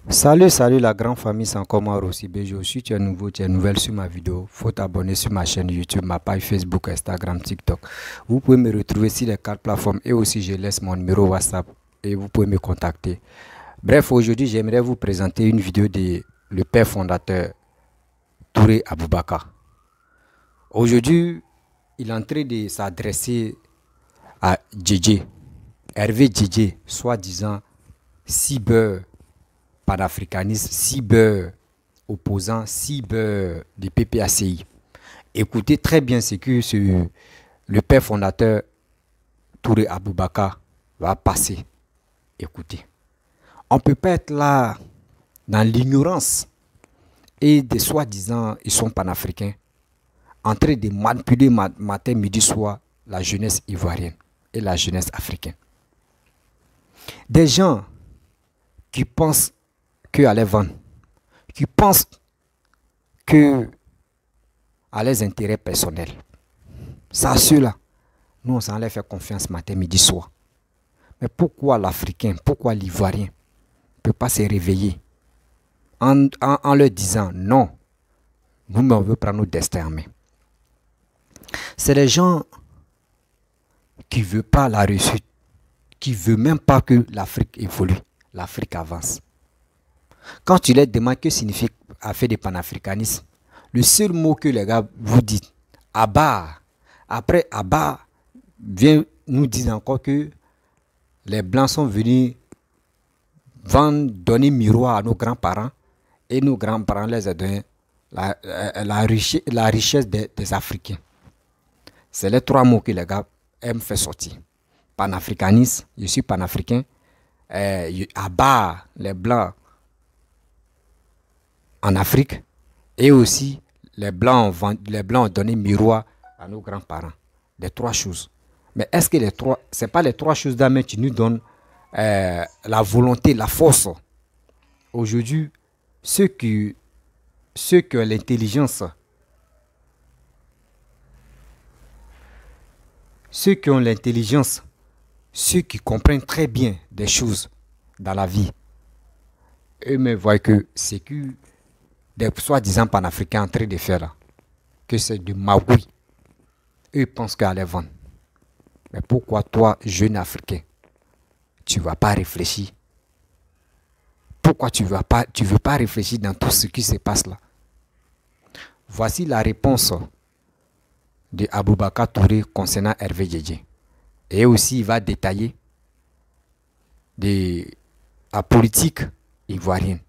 Salut la grande famille, c'est encore moi Rossi Bejo. Si tu es nouveau, tu es nouvelle sur ma vidéo, faut t'abonner sur ma chaîne YouTube, ma page Facebook, Instagram, TikTok. Vous pouvez me retrouver sur les 4 plateformes et aussi je laisse mon numéro WhatsApp et vous pouvez me contacter. Bref, aujourd'hui j'aimerais vous présenter une vidéo de le père fondateur Touré Aboubakar. Aujourd'hui, il est en train de s'adresser à Djedje, Hervé Djedje, soi-disant cyber panafricaniste, cyber opposant, cyber du PPACI. Écoutez très bien ce que le père fondateur Touré Aboubakar va passer. Écoutez. On ne peut pas être là dans l'ignorance et des soi-disant ils sont panafricains en train de manipuler matin, midi, soir la jeunesse ivoirienne et la jeunesse africaine. Des gens qui pensent qu'à les vendre, qui pensent que à leurs intérêts personnels. Ça, ceux-là, nous, on s'en les faire confiance matin, midi, soir. Mais pourquoi l'Africain, pourquoi l'Ivoirien ne peut pas se réveiller en leur disant non, nous, on veut prendre nos destins en main. C'est les gens qui ne veulent pas la réussite, qui ne veulent même pas que l'Afrique évolue, l'Afrique avance. Quand tu leur demandes que signifie affaire de panafricanisme, le seul mot que les gars vous disent, Abba, après Abba, vient nous dire encore que les Blancs sont venus donner miroir à nos grands-parents et nos grands-parents les ont donné la richesse des Africains. C'est les 3 mots que les gars aiment faire sortir. Panafricanisme, je suis panafricain. Abba, les Blancs en Afrique. Et aussi, les Blancs ont donné miroir à nos grands-parents. Les 3 choses. Mais est-ce que les 3, ce n'est pas les 3 choses d'Amé qui nous donnent la volonté, la force? Aujourd'hui, ceux qui ont l'intelligence, ceux qui comprennent très bien des choses dans la vie, eux me voient que c'est que des soi-disant panafricains en train de faire là, que c'est du magouille. Eux pensent qu'à les vendre. Mais pourquoi toi, jeune Africain, tu ne vas pas réfléchir? Pourquoi tu ne veux pas réfléchir dans tout ce qui se passe là? Voici la réponse de Aboubakar Touré concernant Hervé Djedje. Et aussi, il va détailler la politique ivoirienne.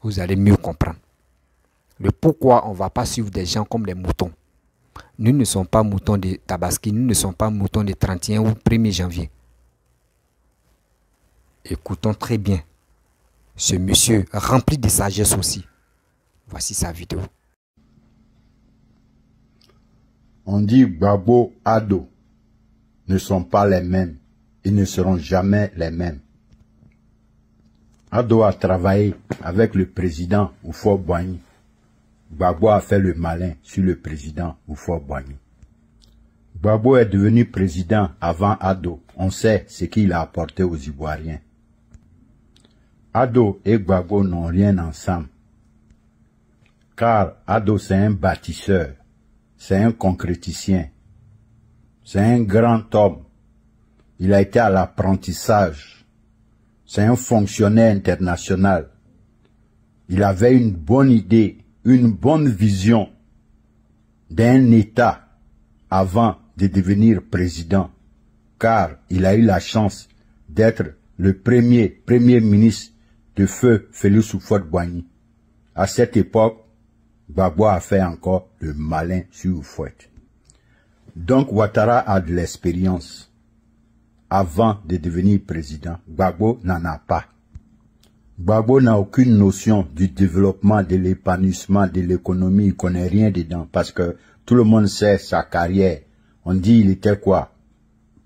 Vous allez mieux comprendre. Le pourquoi on ne va pas suivre des gens comme des moutons. Nous ne sommes pas moutons de Tabaski, nous ne sommes pas moutons de 31 ou 1er janvier. Écoutons très bien ce monsieur rempli de sagesse aussi. Voici sa vidéo. On dit Gbagbo, Ado ne sont pas les mêmes. Ils ne seront jamais les mêmes. Ado a travaillé avec le président Houphouët-Boigny. Gbagbo a fait le malin sur le président Houphouët-Boigny. Gbagbo est devenu président avant Ado. On sait ce qu'il a apporté aux Ivoiriens. Ado et Gbagbo n'ont rien ensemble. Car Ado c'est un bâtisseur, c'est un concréticien, c'est un grand homme. Il a été à l'apprentissage. C'est un fonctionnaire international. Il avait une bonne idée, une bonne vision d'un État avant de devenir président, car il a eu la chance d'être le premier ministre de feu Félix Houphouët-Boigny. À cette époque, Gbagbo a fait encore le malin sur Houphouët. Donc Ouattara a de l'expérience. Avant de devenir président, Gbagbo n'en a pas. Gbagbo n'a aucune notion du développement, de l'épanouissement, de l'économie, il connaît rien dedans, parce que tout le monde sait sa carrière. On dit il était quoi?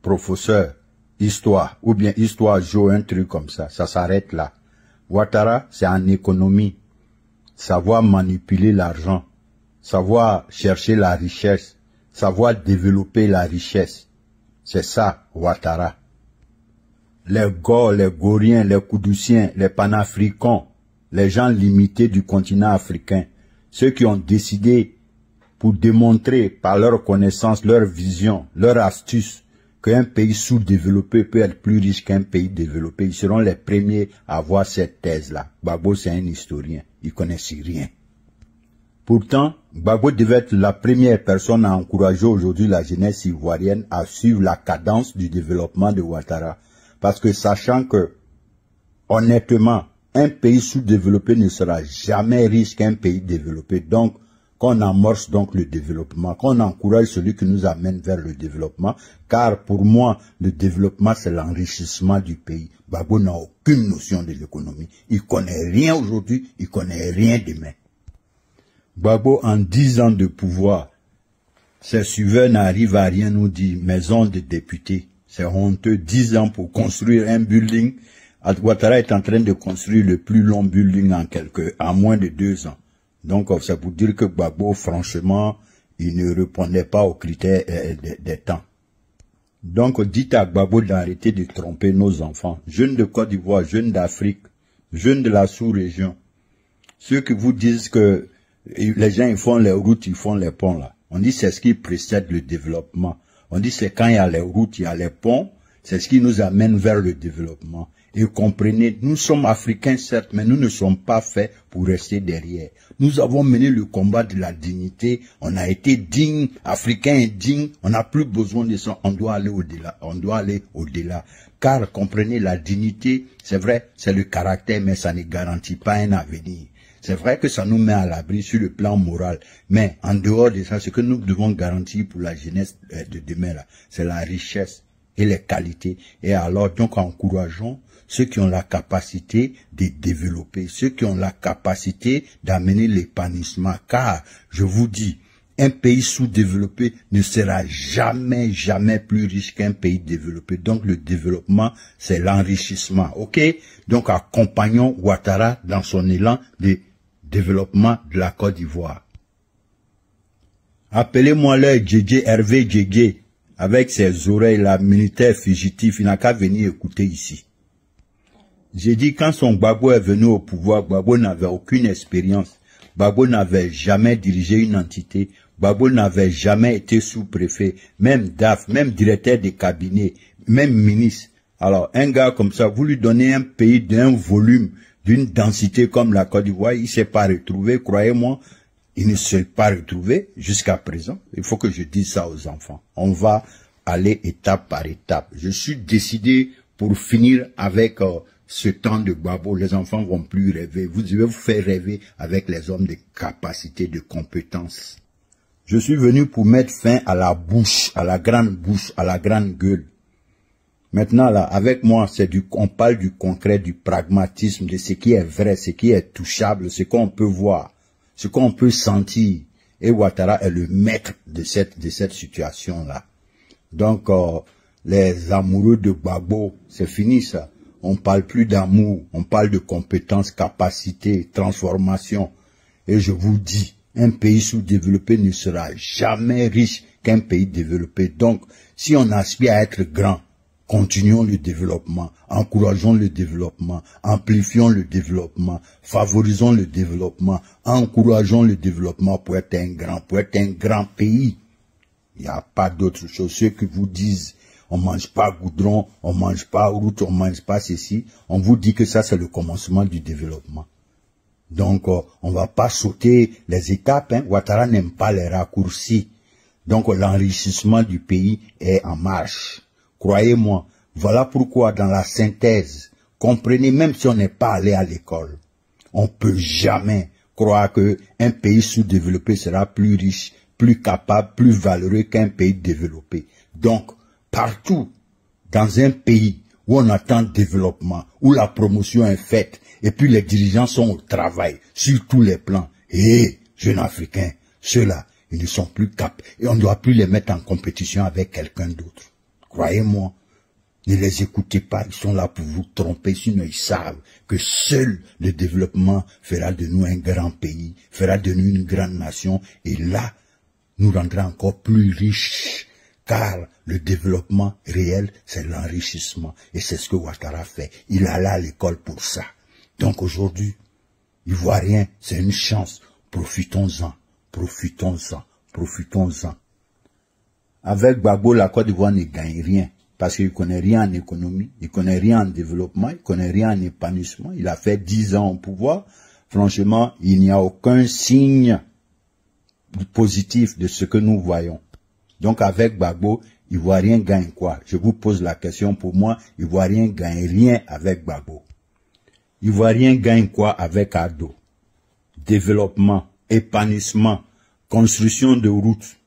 Professeur, histoire, ou bien histoire géo, un truc comme ça s'arrête là. Ouattara, c'est en économie, savoir manipuler l'argent, savoir chercher la richesse, savoir développer la richesse. C'est ça, Ouattara. les Gors, les Goriens, les Koudoussiens, les Panafricains, les gens limités du continent africain, ceux qui ont décidé pour démontrer par leur connaissance, leur vision, leur astuce, qu'un pays sous-développé peut être plus riche qu'un pays développé, ils seront les premiers à avoir cette thèse-là. Gbagbo, c'est un historien, il connaît rien. Pourtant, Gbagbo devait être la première personne à encourager aujourd'hui la jeunesse ivoirienne à suivre la cadence du développement de Ouattara. Parce que sachant que, honnêtement, un pays sous-développé ne sera jamais riche qu'un pays développé. Donc, qu'on amorce donc le développement, qu'on encourage celui qui nous amène vers le développement, car pour moi, le développement, c'est l'enrichissement du pays. Gbagbo n'a aucune notion de l'économie. Il connaît rien aujourd'hui, il connaît rien demain. Gbagbo, en 10 ans de pouvoir, ses suiveurs n'arrivent à rien, nous dit maison de députés. C'est honteux, 10 ans pour construire un building. Ouattara est en train de construire le plus long building en moins de 2 ans. Donc, c'est pour dire que Gbagbo, franchement, il ne répondait pas aux critères des temps. Donc, dites à Gbagbo d'arrêter de tromper nos enfants. Jeunes de Côte d'Ivoire, jeunes d'Afrique, jeunes de la sous-région. Ceux qui vous disent que les gens, ils font les routes, ils font les ponts, là. On dit c'est ce qui précède le développement. On dit c'est quand il y a les routes, il y a les ponts, c'est ce qui nous amène vers le développement. Et comprenez, nous sommes africains certes, mais nous ne sommes pas faits pour rester derrière. Nous avons mené le combat de la dignité, on a été dignes, africains indignes, on n'a plus besoin de ça, on doit aller au-delà, on doit aller au-delà. Car comprenez, la dignité, c'est vrai, c'est le caractère, mais ça ne garantit pas un avenir. C'est vrai que ça nous met à l'abri sur le plan moral, mais en dehors de ça, ce que nous devons garantir pour la jeunesse de demain, là, c'est la richesse et les qualités. Et alors, donc, encourageons ceux qui ont la capacité de développer, ceux qui ont la capacité d'amener l'épanouissement. Car, je vous dis, un pays sous-développé ne sera jamais, jamais plus riche qu'un pays développé. Donc, le développement, c'est l'enrichissement. OK? Donc, accompagnons Ouattara dans son élan de développement de la Côte d'Ivoire. Appelez-moi leur Djedje, Hervé Djedje, avec ses oreilles, la militaire fugitif, il n'a qu'à venir écouter ici. J'ai dit, quand son Gbagbo est venu au pouvoir, Gbagbo n'avait aucune expérience. Gbagbo n'avait jamais dirigé une entité. Gbagbo n'avait jamais été sous-préfet, même DAF, même directeur de cabinet, même ministre. Alors, un gars comme ça, vous lui donnez un pays d'un volume, d'une densité comme la Côte d'Ivoire, il ne s'est pas retrouvé, croyez-moi, il ne s'est pas retrouvé jusqu'à présent. Il faut que je dise ça aux enfants. On va aller étape par étape. Je suis décidé pour finir avec ce temps de Gbagbo. Les enfants vont plus rêver. Vous devez vous faire rêver avec les hommes de capacité, de compétences. Je suis venu pour mettre fin à la bouche, à la grande bouche, à la grande gueule. Maintenant, là, avec moi, on parle du concret, du pragmatisme, de ce qui est vrai, ce qui est touchable, ce qu'on peut voir, ce qu'on peut sentir. Et Ouattara est le maître de cette situation-là. Donc, les amoureux de Gbagbo, c'est fini ça. On parle plus d'amour, on parle de compétences, capacités, transformation. Et je vous dis, un pays sous-développé ne sera jamais riche qu'un pays développé. Donc, si on aspire à être grand, continuons le développement, encourageons le développement, amplifions le développement, favorisons le développement, encourageons le développement pour être un grand pays. Il n'y a pas d'autre chose. Ceux qui vous disent, on mange pas goudron, on mange pas route, on mange pas ceci, on vous dit que ça c'est le commencement du développement. Donc, on va pas sauter les étapes, hein. Ouattara n'aime pas les raccourcis. Donc, l'enrichissement du pays est en marche. Croyez-moi, voilà pourquoi dans la synthèse, comprenez, même si on n'est pas allé à l'école, on peut jamais croire que un pays sous-développé sera plus riche, plus capable, plus valeureux qu'un pays développé. Donc, partout, dans un pays où on attend développement, où la promotion est faite, et puis les dirigeants sont au travail, sur tous les plans, et jeunes Africains, ceux-là, ils ne sont plus capables, et on ne doit plus les mettre en compétition avec quelqu'un d'autre. Croyez-moi, ne les écoutez pas, ils sont là pour vous tromper, sinon ils savent que seul le développement fera de nous un grand pays, fera de nous une grande nation, et là, nous rendra encore plus riches Car le développement réel, c'est l'enrichissement. Et c'est ce que Ouattara fait. Il allait à l'école pour ça. Donc aujourd'hui, Ivoirien, c'est une chance. Profitons-en, profitons-en, profitons-en. Avec Gbagbo, la Côte d'Ivoire ne gagne rien. Parce qu'il ne connaît rien en économie, il ne connaît rien en développement, il ne connaît rien en épanouissement. Il a fait 10 ans au pouvoir. Franchement, il n'y a aucun signe positif de ce que nous voyons. Donc avec Gbagbo, Ivoirien gagne quoi? Je vous pose la question pour moi, Ivoirien gagne rien avec Gbagbo. Ivoirien gagne quoi avec Ado? Développement, épanouissement, construction de routes,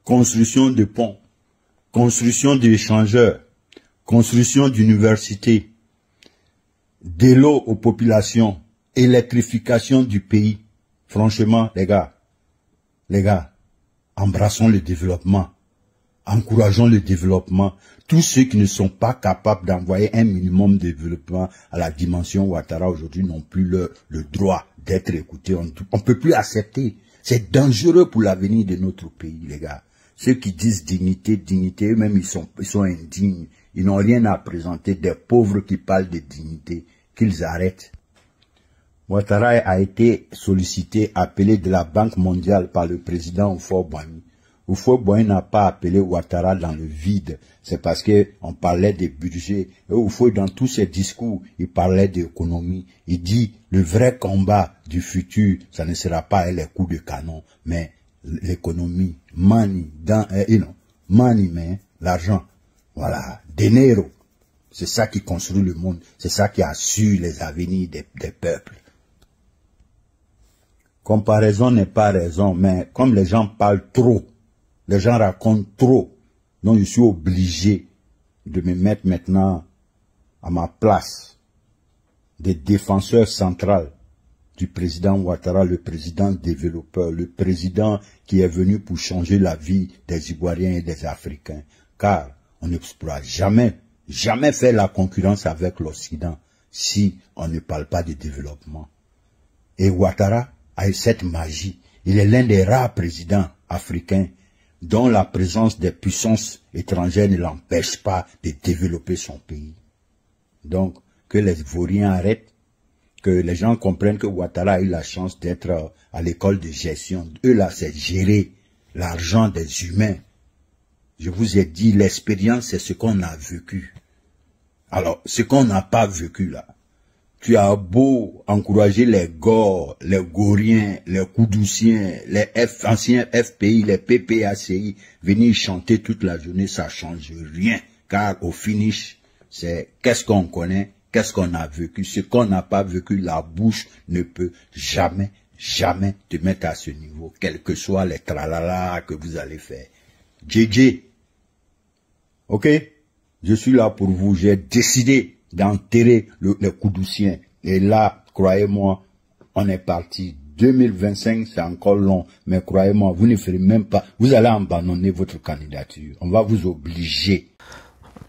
construction de ponts, construction d'échangeurs, construction d'universités, de l'eau aux populations, électrification du pays. Franchement, les gars, embrassons le développement, encourageons le développement. Tous ceux qui ne sont pas capables d'envoyer un minimum de développement à la dimension Ouattara aujourd'hui n'ont plus le droit d'être écoutés. On ne peut plus accepter. C'est dangereux pour l'avenir de notre pays, les gars. Ceux qui disent dignité, dignité, eux-mêmes ils sont indignes. Ils n'ont rien à présenter. Des pauvres qui parlent de dignité, qu'ils arrêtent. Ouattara a été sollicité, appelé de la Banque mondiale par le président Houphouët-Boigny. Houphouët-Boigny n'a pas appelé Ouattara dans le vide. C'est parce que on parlait des budgets. Et Houphouët, dans tous ses discours, il parlait d'économie. Il dit, le vrai combat du futur, ça ne sera pas les coups de canon, mais l'économie, money, money, mais l'argent. Voilà, dinero. C'est ça qui construit le monde. C'est ça qui assure les avenirs des peuples. Comparaison n'est pas raison, mais comme les gens parlent trop, les gens racontent trop, donc je suis obligé de me mettre maintenant à ma place des défenseurs centrales du président Ouattara, le président développeur, le président qui est venu pour changer la vie des Ivoiriens et des Africains. Car on ne pourra jamais faire la concurrence avec l'Occident si on ne parle pas de développement. Et Ouattara a cette magie. Il est l'un des rares présidents africains dont la présence des puissances étrangères ne l'empêche pas de développer son pays. Donc, que les Vauriens arrêtent, que les gens comprennent que Ouattara a eu la chance d'être à l'école de gestion. Eux là, c'est gérer l'argent des humains. Je vous ai dit, l'expérience, c'est ce qu'on a vécu. Alors, ce qu'on n'a pas vécu là, tu as beau encourager les Gors, les Goriens, les Koudoussiens, les anciens FPI, les PPACI, venir chanter toute la journée, ça change rien. Car au finish, c'est qu'est-ce qu'on connaît, qu'est-ce qu'on a vécu. Ce qu'on n'a pas vécu, la bouche ne peut jamais te mettre à ce niveau, quel que soit les tralala que vous allez faire. JJ, ok? Je suis là pour vous, j'ai décidé d'enterrer les Koudoussiens. Et là, croyez-moi, on est parti. 2025, c'est encore long. Mais croyez-moi, vous ne ferez même pas. Vous allez abandonner votre candidature. On va vous obliger.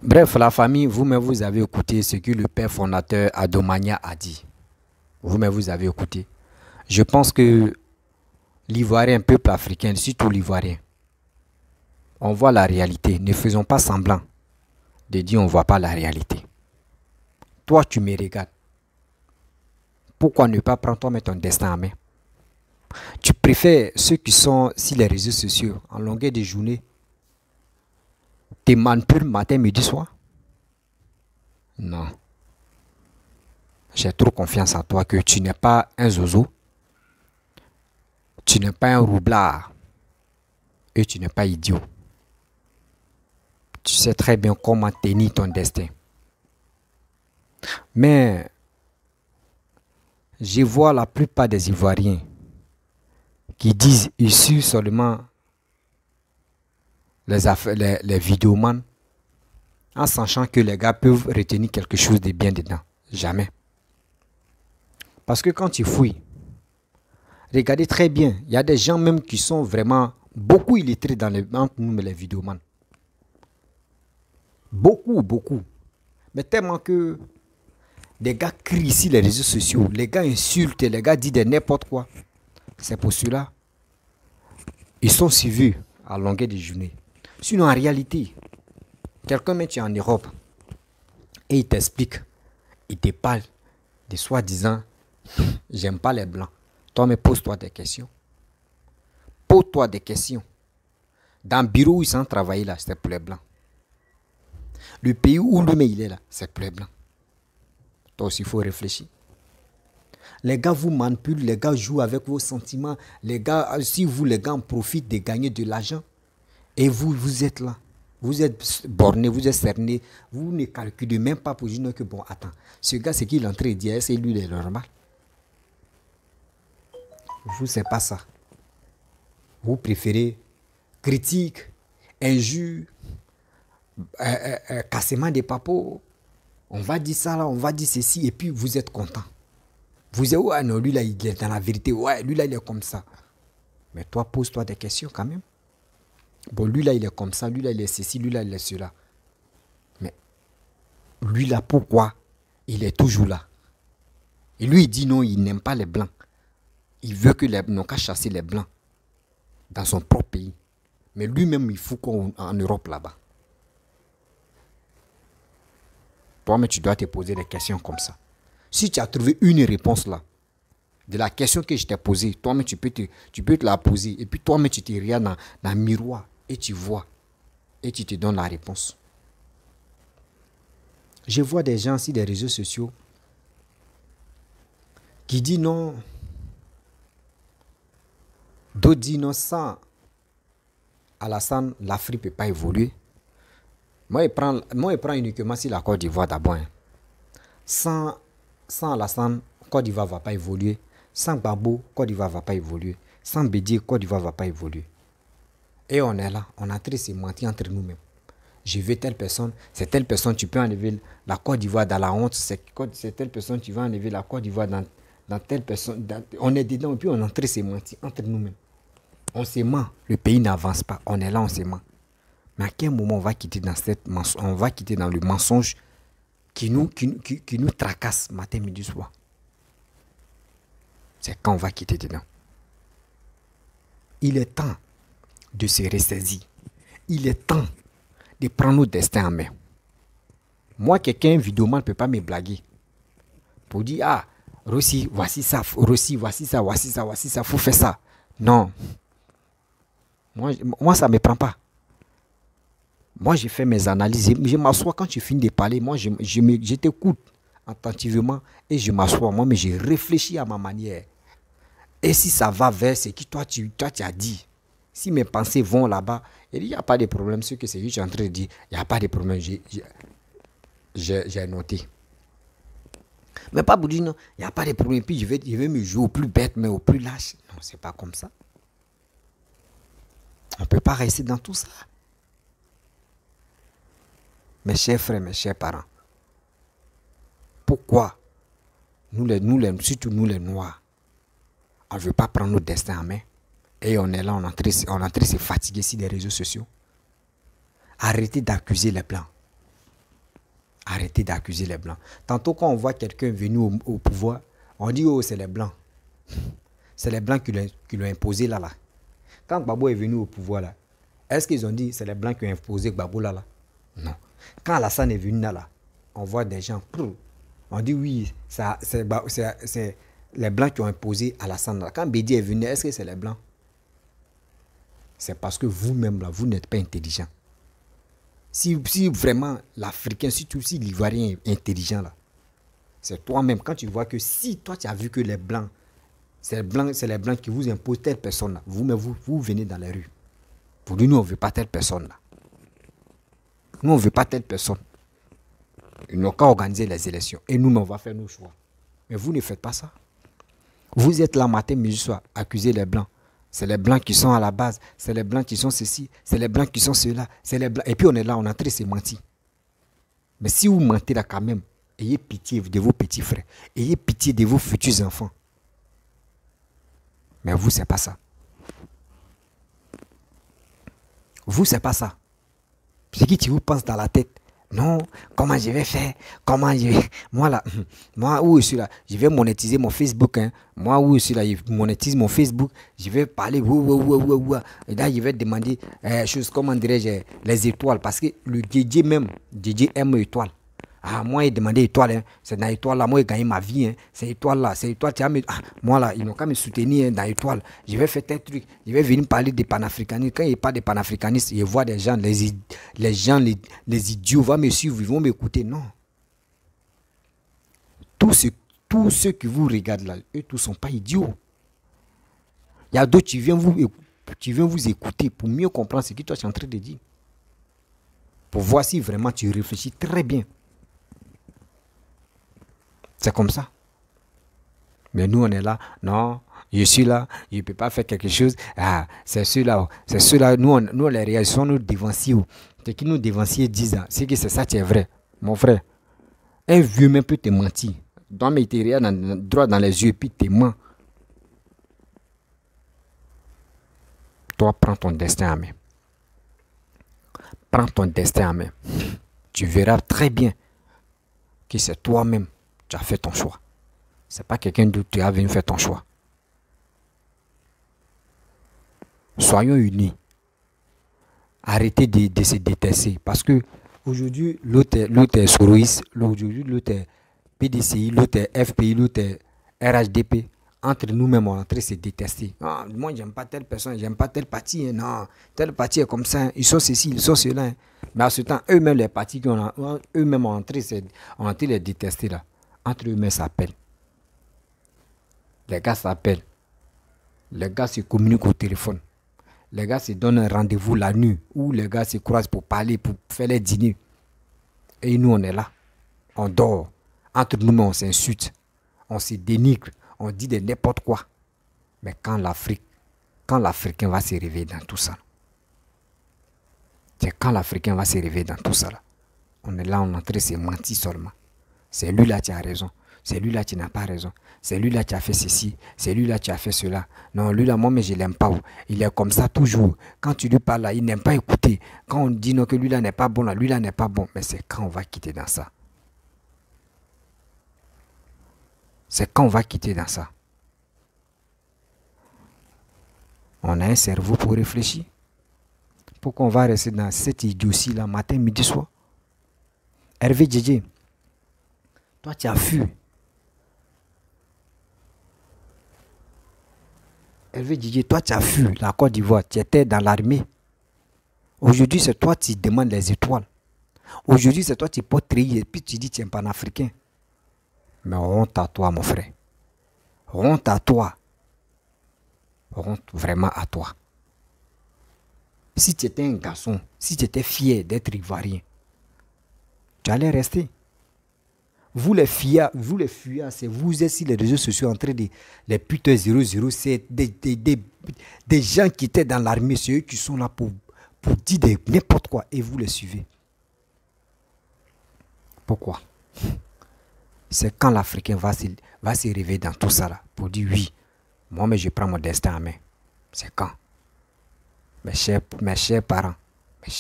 Bref, la famille, vous-même, vous avez écouté ce que le père fondateur Adomania a dit. Vous-même, vous avez écouté. Je pense que l'Ivoirien, peuple africain, surtout l'Ivoirien, on voit la réalité. Ne faisons pas semblant de dire on ne voit pas la réalité. Toi, tu me regardes. Pourquoi ne pas prendre toi-même ton destin en main? Tu préfères ceux qui sont sur les réseaux sociaux en longueur de journée, te manipulent matin, midi, soir? Non. J'ai trop confiance en toi que tu n'es pas un zozo, tu n'es pas un roublard et tu n'es pas idiot. Tu sais très bien comment tenir ton destin. Mais je vois la plupart des Ivoiriens qui disent issus seulement les vidéomans en sachant que les gars peuvent retenir quelque chose de bien dedans. Jamais. Parce que quand tu fouilles, regardez très bien, il y a des gens même qui sont vraiment beaucoup illettrés entre nous les vidéomans. Beaucoup. Mais tellement que des gars crient ici les réseaux sociaux, les gars insultent, les gars disent n'importe quoi. C'est pour cela. Ils sont suivis à longueur de journée. Sinon, en réalité, quelqu'un met tu es en Europe et il t'explique, il te parle de soi-disant, j'aime pas les blancs. Toi, mais pose-toi des questions. Pose-toi des questions. Dans le bureau où ils sont travaillés là, c'est pour les blancs. Le pays où lui-même il est là, c'est pour les blancs. Toi aussi, il faut réfléchir. Les gars vous manipulent, les gars jouent avec vos sentiments. Les gars, si vous, les gars, en profitent de gagner de l'argent. Et vous, vous êtes là. Vous êtes borné, vous êtes cerné. Vous ne calculez même pas pour dire que bon, attends. Ce gars, c'est qu'il est en train de dire, c'est lui, il est normal. Vous, c'est pas ça. Vous préférez critique, injure, cassement des papos. On va dire ça là, on va dire ceci, et puis vous êtes content. Vous êtes, ouais, non, lui là, il est dans la vérité. Ouais, lui là, il est comme ça. Mais toi, pose-toi des questions quand même. Bon, lui là, il est comme ça, lui là, il est ceci, lui là, il est cela. Mais lui là, pourquoi il est toujours là? Et lui, il dit non, il n'aime pas les blancs. Il veut que les n'ont qu'à chasser les blancs dans son propre pays. Mais lui-même, il faut qu'on en Europe là-bas. Toi, mais tu dois te poser des questions comme ça. Si tu as trouvé une réponse là, de la question que je t'ai posée, toi-même tu peux te la poser. Et puis toi-même tu te regardes dans le miroir et tu vois. Et tu te donnes la réponse. Je vois des gens sur des réseaux sociaux qui disent non. D'autres disent non, sans Alassane, l'Afrique ne peut pas évoluer. Moi, je prends uniquement si la Côte d'Ivoire d'abord. Hein. Sans Alassane, Côte d'Ivoire ne va pas évoluer. Sans Gbagbo, Côte d'Ivoire ne va pas évoluer. Sans Bédié, Côte d'Ivoire ne va pas évoluer. Et on est là, on a très se mentir entre nous-mêmes. Je veux telle personne, c'est telle personne, tu peux enlever la Côte d'Ivoire dans la honte, c'est telle personne, tu vas enlever la Côte d'Ivoire dans telle personne. On est dedans et puis on est en train de se mentir entre nous-mêmes. On se ment, le pays n'avance pas, on est là, on se ment. Mais à quel moment on va quitter dans le mensonge qui nous tracasse matin, midi, soir? C'est quand on va quitter dedans. Il est temps de se ressaisir. Il est temps de prendre nos destins en main. Moi, quelqu'un, vidéoman, ne peut pas me blaguer. Pour dire, ah, Rossi, voici ça, Rossi, voici ça, voici ça, voici ça, faut faire ça. Non. Moi ça ne me prend pas. Moi, j'ai fait mes analyses. Je m'assois quand tu finis de parler. Moi, je t'écoute attentivement et je m'assois. Moi, mais je réfléchis à ma manière. Et si ça va vers ce que toi, tu as dit, si mes pensées vont là-bas, il n'y a pas de problème. Ce que c'est que je suis en train de dire, il n'y a pas de problème. J'ai noté. Mais pas pour dire non, il n'y a pas de problème. Puis je vais me jouer au plus bête, mais au plus lâche. Non, c'est pas comme ça. On ne peut pas rester dans tout ça. Mes chers frères, mes chers parents, pourquoi surtout nous les Noirs, on ne veut pas prendre notre destin en main et on est là, on est en train de se fatiguer sur les réseaux sociaux? Arrêtez d'accuser les Blancs. Arrêtez d'accuser les Blancs. Tantôt quand on voit quelqu'un venir au pouvoir, on dit oh c'est les Blancs. C'est les Blancs qui l'ont imposé là. Quand Gbagbo est venu au pouvoir là, est-ce qu'ils ont dit c'est les Blancs qui ont imposé Gbagbo là? Non. Quand Alassane est venu là, on voit des gens, on dit oui, c'est les Blancs qui ont imposé Alassane là. Quand Bédi est venu, est-ce que c'est les Blancs? C'est parce que vous-même là, vous n'êtes pas intelligent. Si vraiment l'Africain, surtout si l'Ivoirien est intelligent là, c'est toi-même. Quand tu vois que si toi tu as vu que les Blancs, c'est les Blancs qui vous imposent telle personne là, vous venez dans les rues. Pour nous, on ne veut pas telle personne là. Nous, on ne veut pas telle personne. Ils n'ont qu'à organiser les élections. Et nous, on va faire nos choix. Mais vous ne faites pas ça. Vous êtes là matin, midi, soir, accuser les Blancs. C'est les Blancs qui sont à la base. C'est les Blancs qui sont ceci. C'est les Blancs qui sont cela. C'est les Blancs. Et puis on est là, on est en train de se mentir. Mais si vous mentez là quand même, ayez pitié de vos petits frères. Ayez pitié de vos futurs enfants. Mais vous, c'est pas ça. Vous, c'est pas ça. Ce qui vous passe dans la tête, Non, comment je vais faire? Comment je vais... Moi là, moi où je suis là, je vais monétiser mon Facebook. Hein. Moi où je suis là, je monétise mon Facebook. Je vais parler. Et là, je vais demander choses, comment dirais-je, les étoiles. Parce que le DJ même, DJ aime étoiles. Ah, moi, il demandait étoile, hein. C'est dans l'étoile là, moi, j'ai gagné ma vie, hein. C'est étoile là, c'est étoile, moi là, ils n'ont qu'à me soutenir, hein, dans l'étoile. Je vais faire tel truc, je vais venir parler des panafricanistes. Quand il parle des panafricanistes, je vois des gens, les idiots vont me suivre, ils vont m'écouter. Non. Tous ceux qui vous regardent là, eux tous ne sont pas idiots. Il y a d'autres qui viennent vous écouter pour mieux comprendre ce que toi tu es en train de dire. Pour voir si vraiment tu réfléchis très bien. C'est comme ça. Mais nous, on est là. Non, je suis là. Je ne peux pas faire quelque chose. Ah, c'est ceux-là. C'est ceux-là. Nous, les réactions, nous dévanciers. Ce que nous dévanciers disent, c'est que c'est ça qui est vrai. Mon frère, un vieux même peut te mentir. Dans mes droit dans les yeux, puis te ment. Toi, prends ton destin en main. Prends ton destin en main. Tu verras très bien que c'est toi-même. Tu as fait ton choix. Ce n'est pas quelqu'un d'autre qui a venu faire ton choix. Soyons unis. Arrêtez de se détester. Parce que aujourd'hui, l'autre est Soroïs, aujourd'hui, l'autre est PDCI, l'autre est FPI, l'autre est RHDP. Entre nous-mêmes, on est en train de se détester. Ah, moi, j'aime pas telle personne, j'aime pas tel parti. Hein, non, tel parti est comme ça. Hein, ils sont ceci, ils sont cela. Hein. Mais à ce temps, eux-mêmes, les partis, eux-mêmes, on est en train de les détester là. Entre eux-mêmes s'appellent. Les gars s'appellent. Les gars se communiquent au téléphone. Les gars se donnent un rendez-vous la nuit. Ou les gars se croisent pour parler, pour faire les dîners. Et nous, on est là. On dort. Entre nous, on s'insulte. On se dénigre. On dit de n'importe quoi. Mais quand l'Africain va se réveiller dans tout ça. C'est quand l'Africain va se réveiller dans tout ça. Là. On est là, on est en train de se mentir seulement. C'est lui-là qui a raison. C'est lui-là qui n'a pas raison. C'est lui-là qui a fait ceci. C'est lui-là qui a fait cela. Non, lui-là, moi, mais je ne l'aime pas. Il est comme ça toujours. Quand tu lui parles là, il n'aime pas écouter. Quand on dit non, que lui-là n'est pas bon, là, lui-là n'est pas bon. Mais c'est quand on va quitter dans ça. C'est quand on va quitter dans ça. On a un cerveau pour réfléchir. Pourquoi on va rester dans cette idiotie-là, matin, midi, soir? Hervé Djedje, toi, tu as fui. Hervé Djedje, toi, tu as fui la Côte d'Ivoire. Tu étais dans l'armée. Aujourd'hui, c'est toi qui demandes les étoiles. Aujourd'hui, c'est toi qui portes trier. Et puis tu dis que tu es un panafricain. Mais honte à toi, mon frère. Honte à toi. Honte vraiment à toi. Si tu étais un garçon, si tu étais fier d'être ivoirien, tu allais rester. Vous les fuyards, c'est vous êtes sur les réseaux sociaux en train de les putains 007, des gens qui étaient dans l'armée, c'est eux qui sont là pour dire n'importe quoi et vous les suivez. Pourquoi? C'est quand l'Africain va se réveiller dans tout ça là pour dire oui, moi mais je prends mon destin en main. C'est quand? Mes chers parents,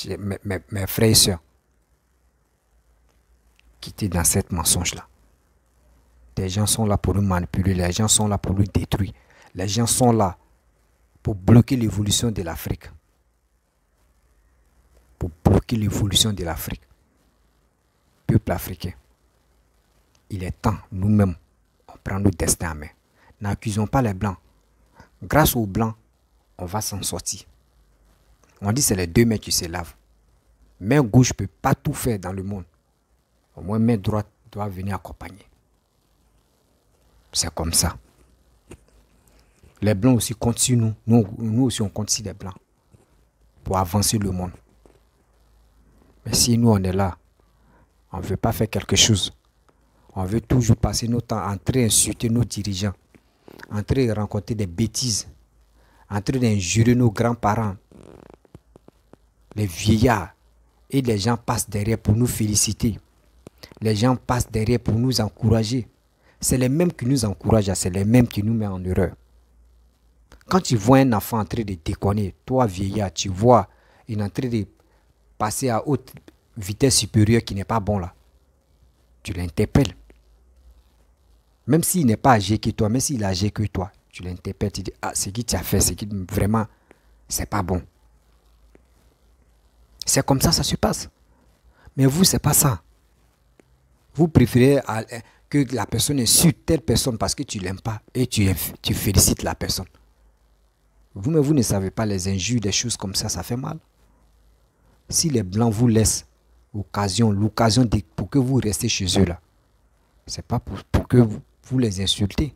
mes frères et sœurs, quittez dans cette mensonge-là. Les gens sont là pour nous manipuler, les gens sont là pour nous détruire. Les gens sont là pour bloquer l'évolution de l'Afrique. Pour bloquer l'évolution de l'Afrique. Peuple africain, il est temps, nous-mêmes, on prend notre destin en main. N'accusons pas les Blancs. Grâce aux Blancs, on va s'en sortir. On dit que c'est les deux mains qui se lavent. Main gauche ne peut pas tout faire dans le monde. Au moins, main droite doit venir accompagner. C'est comme ça. Les Blancs aussi comptent sur nous. Nous aussi, on compte sur les Blancs. Pour avancer le monde. Mais si nous, on est là, on ne veut pas faire quelque chose. On veut toujours passer notre temps en train d'insulter nos dirigeants. En train de rencontrer des bêtises. En train d'injurer nos grands-parents. Les vieillards. Et les gens passent derrière pour nous féliciter. Les gens passent derrière pour nous encourager. C'est les mêmes qui nous encouragent, c'est les mêmes qui nous mettent en erreur. Quand tu vois un enfant en train de déconner, toi vieillard, tu vois, il est en train de passer à vitesse supérieure qui n'est pas bon là, tu l'interpelles. Même s'il n'est pas âgé que toi, même s'il est âgé que toi, tu l'interpelles, tu dis, ah, c'est qui tu as fait, c'est qui vraiment, c'est pas bon. C'est comme ça se passe. Mais vous, c'est pas ça. Vous préférez que la personne insulte telle personne parce que tu l'aimes pas et tu félicites la personne. Vous-même, vous ne savez pas les injures, des choses comme ça fait mal. Si les Blancs vous laissent l'occasion pour que vous restez chez eux là, c'est pas pour que vous les insultez.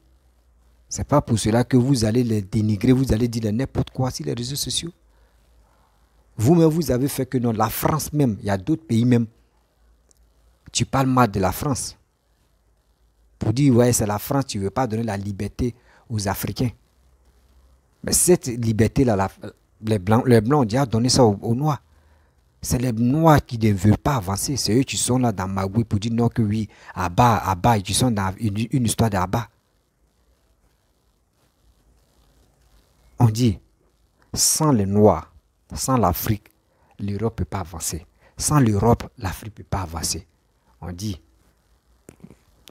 C'est pas pour cela que vous allez les dénigrer, vous allez dire n'importe quoi sur les réseaux sociaux. Vous-même, vous avez fait que non, la France même, il y a d'autres pays même. Tu parles mal de la France. Pour dire, ouais, c'est la France, tu ne veux pas donner la liberté aux Africains. Mais cette liberté-là, les Blancs ont déjà donné ça aux Noirs. C'est les Noirs qui ne veulent pas avancer. C'est eux qui sont là dans Magui pour dire non que oui, Abba, ils sont dans une histoire d'Abba. On dit, sans les Noirs, sans l'Afrique, l'Europe ne peut pas avancer. Sans l'Europe, l'Afrique ne peut pas avancer. On dit,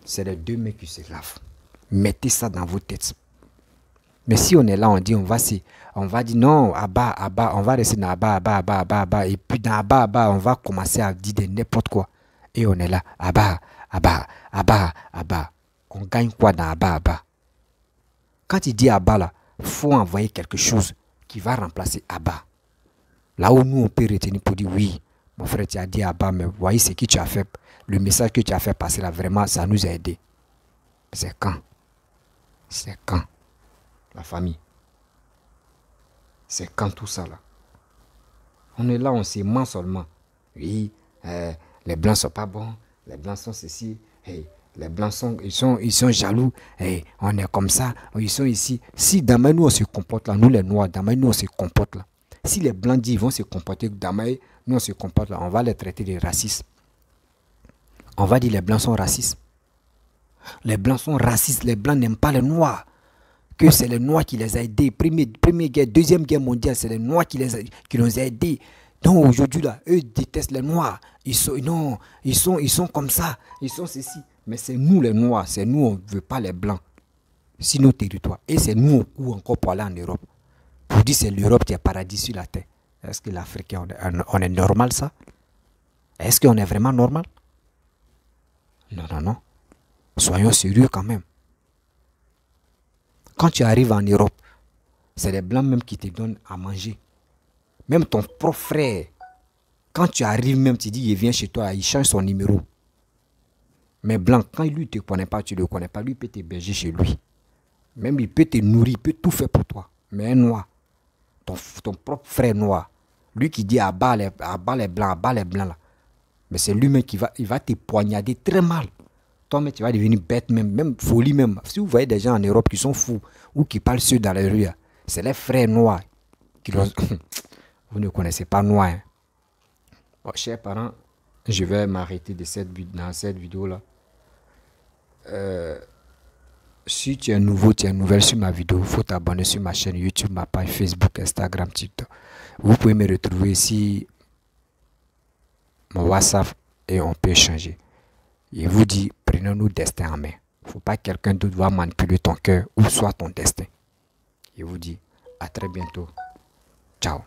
c'est les deux mecs qui se lavent. Mettez ça dans vos têtes. Mais si on est là, on dit, on va dire non, Abba, on va rester dans Abba. Et puis dans Abba, on va commencer à dire n'importe quoi. Et on est là, Abba. On gagne quoi dans Abba? Quand il dit Abba là, il faut envoyer quelque chose qui va remplacer Abba. Là où nous, on peut retenir pour dire oui, mon frère, tu as dit Abba, mais voyez ce que tu as fait. Le message que tu as fait passer là, vraiment, ça nous a aidé. C'est quand? C'est quand? La famille. C'est quand tout ça là? On est là, on se ment seulement. Oui, les Blancs sont pas bons, les Blancs sont ceci, les Blancs ils sont jaloux, on est comme ça, ils sont ici. Si demain nous on se comporte là, nous les Noirs, demain nous on se comporte là. Si les Blancs disent ils vont se comporter, demain nous on se comporte là, on va les traiter de racistes. On va dire les Blancs sont racistes. Les Blancs sont racistes, les Blancs n'aiment pas les Noirs. Que c'est les Noirs qui les ont aidés. Première guerre, deuxième guerre mondiale, c'est les Noirs qui les ont aidés. Donc aujourd'hui là, eux détestent les Noirs. Ils sont comme ça, ils sont ceci. Mais c'est nous les Noirs, c'est nous, on ne veut pas les Blancs. C'est nos territoires. Et c'est nous, on court encore pour aller en Europe. Pour dire c'est l'Europe qui est paradis sur la terre. Est-ce que l'Africain, on est normal ça? Est-ce qu'on est vraiment normal? Non. Soyons sérieux quand même. Quand tu arrives en Europe, c'est les Blancs même qui te donnent à manger. Même ton propre frère, quand tu arrives même, tu dis, il vient chez toi, il change son numéro. Mais Blanc, quand lui ne te connaît pas, tu ne le connais pas, lui peut t'héberger chez lui. Même il peut te nourrir, il peut tout faire pour toi. Mais un Noir, ton propre frère Noir, lui qui dit abat les Blancs là. Mais c'est lui-même qui va te poignarder très mal. Toi-même, tu vas devenir bête même folie même. Si vous voyez des gens en Europe qui sont fous ou qui parlent sur dans les rues, c'est les frères noirs qui Vous ne connaissez pas Noir. Hein. Bon, chers parents, je vais m'arrêter dans cette vidéo-là. Si tu es nouveau, tu es nouvelle sur ma vidéo, il faut t'abonner sur ma chaîne YouTube, ma page Facebook, Instagram, TikTok. Vous pouvez me retrouver ici, mon WhatsApp, et on peut échanger. Je vous dis, prenons-nous destin en main. Il ne faut pas que quelqu'un d'autre va manipuler ton cœur ou soit ton destin. Je vous dis, à très bientôt. Ciao.